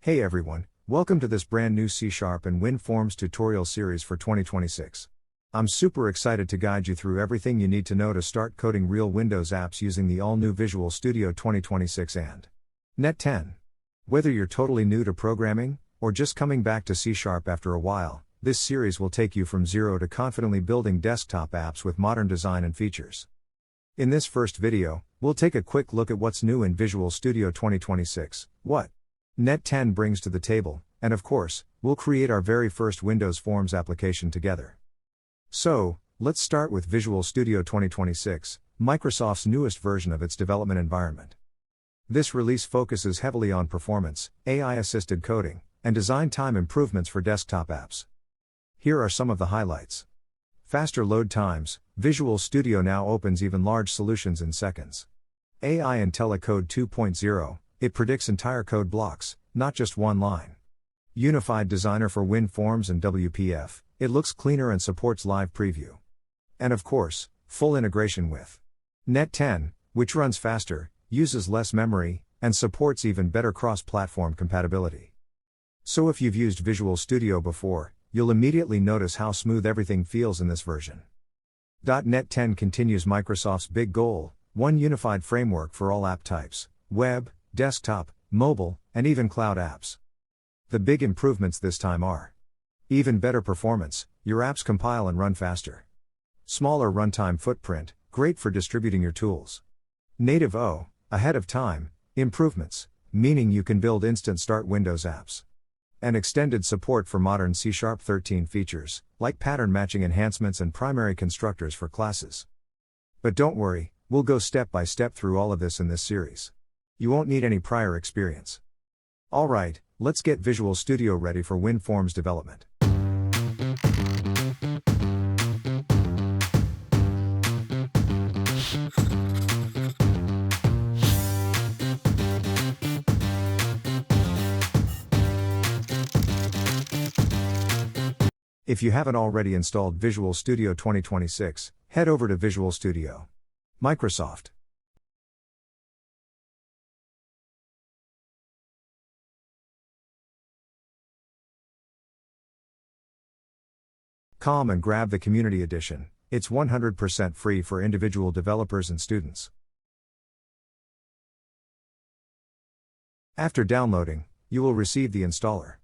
Hey everyone, welcome to this brand new C# and WinForms tutorial series for 2026. I'm super excited to guide you through everything you need to know to start coding real Windows apps using the all-new Visual Studio 2026 and .NET 10. Whether you're totally new to programming, or just coming back to C# after a while, this series will take you from zero to confidently building desktop apps with modern design and features. In this first video, we'll take a quick look at what's new in Visual Studio 2026, what .NET 10 brings to the table, and of course, we'll create our very first Windows Forms application together. So, let's start with Visual Studio 2026, Microsoft's newest version of its development environment. This release focuses heavily on performance, AI-assisted coding, and design time improvements for desktop apps. Here are some of the highlights. Faster load times, Visual Studio now opens even large solutions in seconds. AI IntelliCode 2.0, it predicts entire code blocks, not just one line. Unified Designer for WinForms and WPF, it looks cleaner and supports live preview. And of course, full integration with .NET 10, which runs faster, uses less memory, and supports even better cross-platform compatibility. So if you've used Visual Studio before, you'll immediately notice how smooth everything feels in this version. .NET 10 continues Microsoft's big goal, one unified framework for all app types, web, desktop, mobile, and even cloud apps. The big improvements this time are even better performance, your apps compile and run faster. Smaller runtime footprint, great for distributing your tools. Native O, ahead of time, improvements, meaning you can build instant start Windows apps. And extended support for modern C# 13 features, like pattern matching enhancements and primary constructors for classes. But don't worry, we'll go step by step through all of this in this series. You won't need any prior experience. Alright, let's get Visual Studio ready for WinForms development. If you haven't already installed Visual Studio 2026, head over to Visual Studio. Microsoft. .com and grab the Community Edition, it's 100% free for individual developers and students. After downloading, you will receive the installer.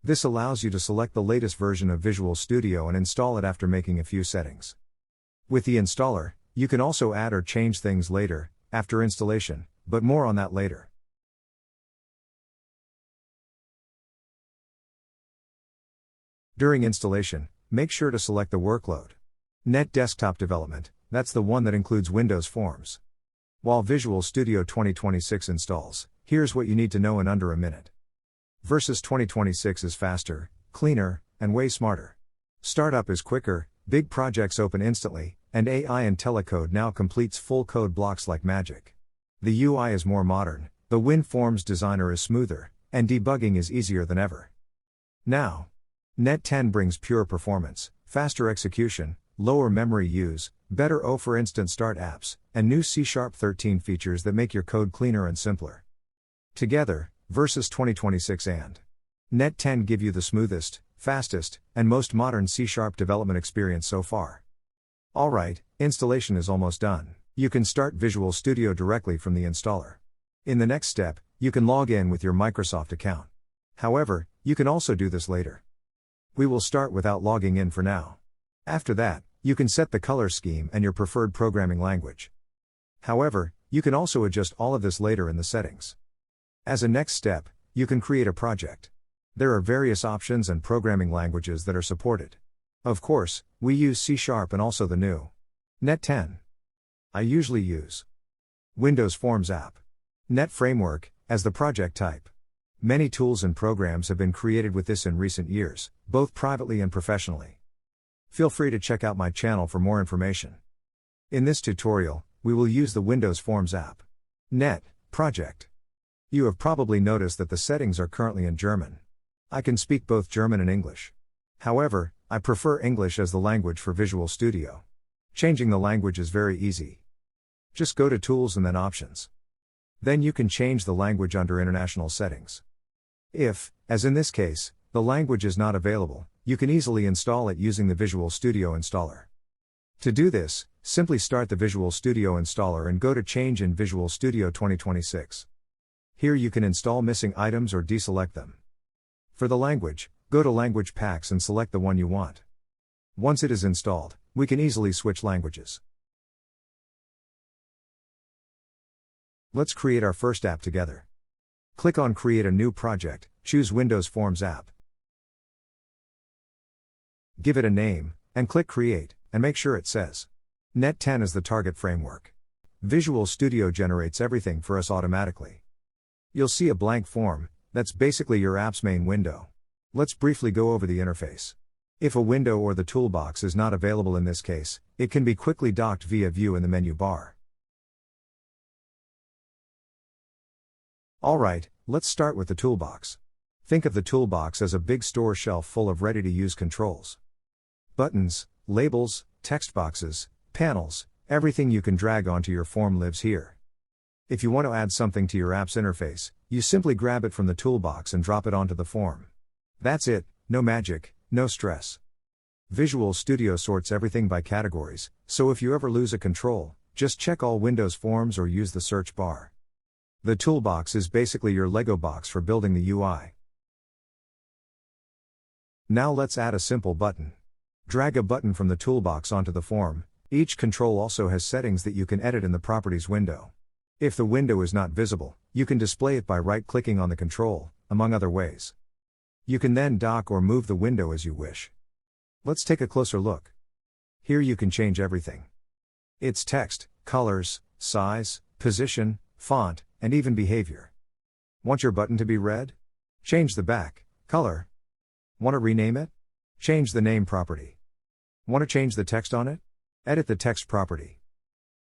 This allows you to select the latest version of Visual Studio and install it after making a few settings. With the installer, you can also add or change things later, after installation, but more on that later. During installation, make sure to select the workload. .NET Desktop Development, that's the one that includes Windows Forms. While Visual Studio 2026 installs, here's what you need to know in under a minute. Versus 2026 is faster, cleaner, and way smarter. Startup is quicker, big projects open instantly, and AI IntelliCode now completes full code blocks like magic. The UI is more modern, the WinForms designer is smoother, and debugging is easier than ever. Now, .NET 10 brings pure performance, faster execution, lower memory use, better O for instant start apps, and new C# 13 features that make your code cleaner and simpler. Together, Versus 2026 and .NET 10 give you the smoothest, fastest, and most modern C# development experience so far. Alright, installation is almost done. You can start Visual Studio directly from the installer. In the next step, you can log in with your Microsoft account. However, you can also do this later. We will start without logging in for now. After that, you can set the color scheme and your preferred programming language. However, you can also adjust all of this later in the settings. As a next step, you can create a project. There are various options and programming languages that are supported. Of course, we use C# and also the new .NET 10. I usually use Windows Forms app. .NET Framework, as the project type. Many tools and programs have been created with this in recent years, both privately and professionally. Feel free to check out my channel for more information. In this tutorial, we will use the Windows Forms app. .NET project. You have probably noticed that the settings are currently in German. I can speak both German and English. However, I prefer English as the language for Visual Studio. Changing the language is very easy. Just go to Tools and then Options. Then you can change the language under International Settings. If, as in this case, the language is not available, you can easily install it using the Visual Studio installer. To do this, simply start the Visual Studio installer and go to Change in Visual Studio 2026. Here you can install missing items or deselect them. For the language, go to Language Packs and select the one you want. Once it is installed, we can easily switch languages. Let's create our first app together. Click on Create a new project, choose Windows Forms app. Give it a name, and click Create, and make sure it says Net 10 as the target framework. Visual Studio generates everything for us automatically. You'll see a blank form, that's basically your app's main window. Let's briefly go over the interface. If a window or the toolbox is not available in this case, it can be quickly docked via View in the menu bar. Alright, let's start with the toolbox. Think of the toolbox as a big store shelf full of ready-to-use controls. Buttons, labels, text boxes, panels, everything you can drag onto your form lives here. If you want to add something to your app's interface, you simply grab it from the toolbox and drop it onto the form. That's it, no magic, no stress. Visual Studio sorts everything by categories, so if you ever lose a control, just check all Windows forms or use the search bar. The toolbox is basically your Lego box for building the UI. Now let's add a simple button. Drag a button from the toolbox onto the form. Each control also has settings that you can edit in the Properties window. If the window is not visible, you can display it by right-clicking on the control, among other ways. You can then dock or move the window as you wish. Let's take a closer look. Here you can change everything. Its text, colors, size, position, font, and even behavior. Want your button to be red? Change the back color. Want to rename it? Change the name property. Want to change the text on it? Edit the text property.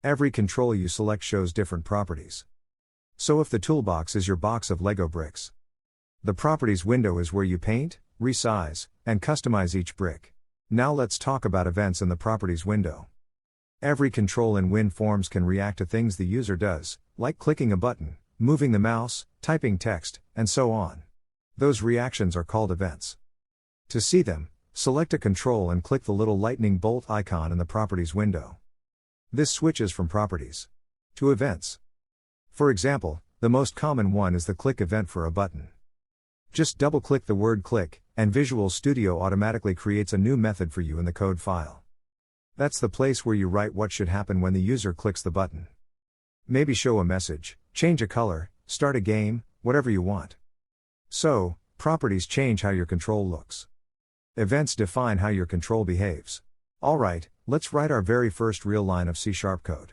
Every control you select shows different properties. So if the toolbox is your box of Lego bricks, the Properties window is where you paint, resize, and customize each brick. Now let's talk about events in the Properties window. Every control in WinForms can react to things the user does, like clicking a button, moving the mouse, typing text, and so on. Those reactions are called events. To see them, select a control and click the little lightning bolt icon in the Properties window. This switches from Properties to Events. For example, the most common one is the click event for a button. Just double-click the word click, and Visual Studio automatically creates a new method for you in the code file. That's the place where you write what should happen when the user clicks the button. Maybe show a message, change a color, start a game, whatever you want. So, Properties change how your control looks. Events define how your control behaves. Alright, let's write our very first real line of C# code.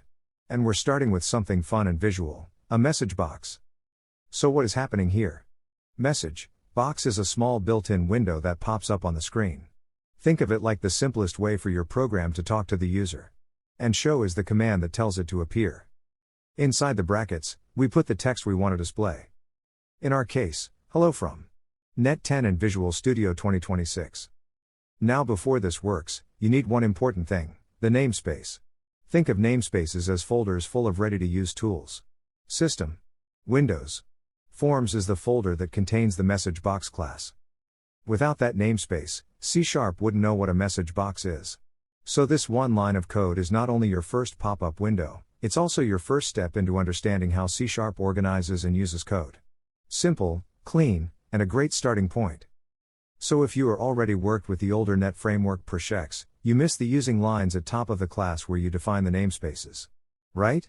And we're starting with something fun and visual, a message box. So what is happening here? Message box is a small built-in window that pops up on the screen. Think of it like the simplest way for your program to talk to the user. And show is the command that tells it to appear. Inside the brackets, we put the text we want to display. In our case, hello from Net 10 and Visual Studio 2026. Now before this works, you need one important thing, the namespace. Think of namespaces as folders full of ready-to-use tools. System. Windows. Forms is the folder that contains the MessageBox class. Without that namespace, C# wouldn't know what a message box is. So this one line of code is not only your first pop-up window, it's also your first step into understanding how C# organizes and uses code. Simple, clean, and a great starting point. So if you are already worked with the older Net framework projects, you miss the using lines at top of the class where you define the namespaces. Right?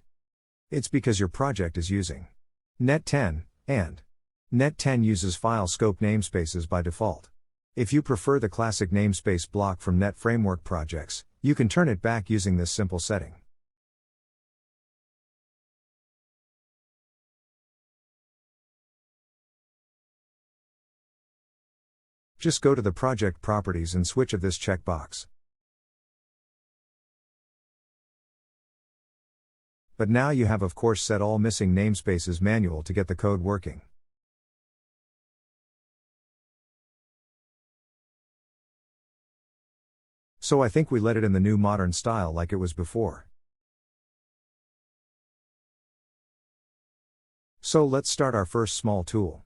It's because your project is using Net 10, and Net 10 uses file scope namespaces by default. If you prefer the classic namespace block from Net framework projects, you can turn it back using this simple setting. Just go to the project properties and switch of this checkbox. But now you have of course set all missing namespaces manual to get the code working. So I think we let it in the new modern style like it was before. So let's start our first small tool.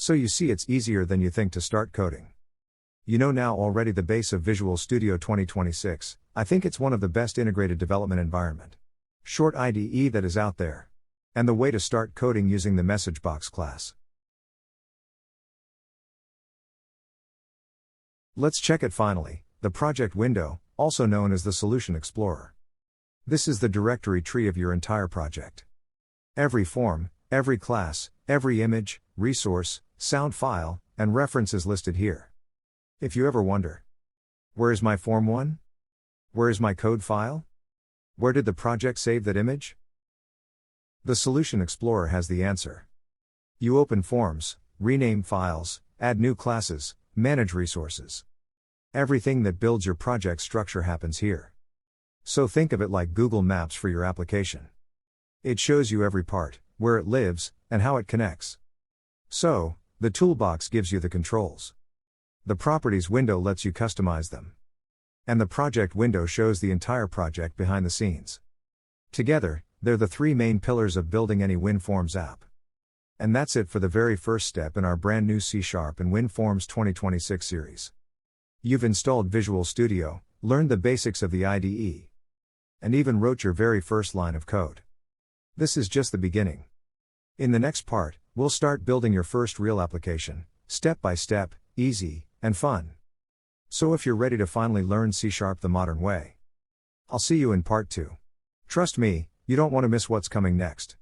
So you see, it's easier than you think to start coding. You know now already the base of Visual Studio 2026. I think it's one of the best integrated development environment. Short IDE that is out there. And the way to start coding using the MessageBox class. Let's check it finally, the project window, also known as the Solution Explorer. This is the directory tree of your entire project. Every form, every class, every image, resource, sound file, and reference is listed here. If you ever wonder, where is my Form 1? Where is my code file? Where did the project save that image? The Solution Explorer has the answer. You open forms, rename files, add new classes, manage resources. Everything that builds your project structure happens here. So think of it like Google Maps for your application. It shows you every part, where it lives, and how it connects. So, the Toolbox gives you the controls. The Properties window lets you customize them. And the Project window shows the entire project behind the scenes. Together, they're the three main pillars of building any WinForms app. And that's it for the very first step in our brand new C# and WinForms 2026 series. You've installed Visual Studio, learned the basics of the IDE, and even wrote your very first line of code. This is just the beginning. In the next part, we'll start building your first real application, step by step, easy, and fun. So if you're ready to finally learn C# the modern way, I'll see you in part 2. Trust me, you don't want to miss what's coming next.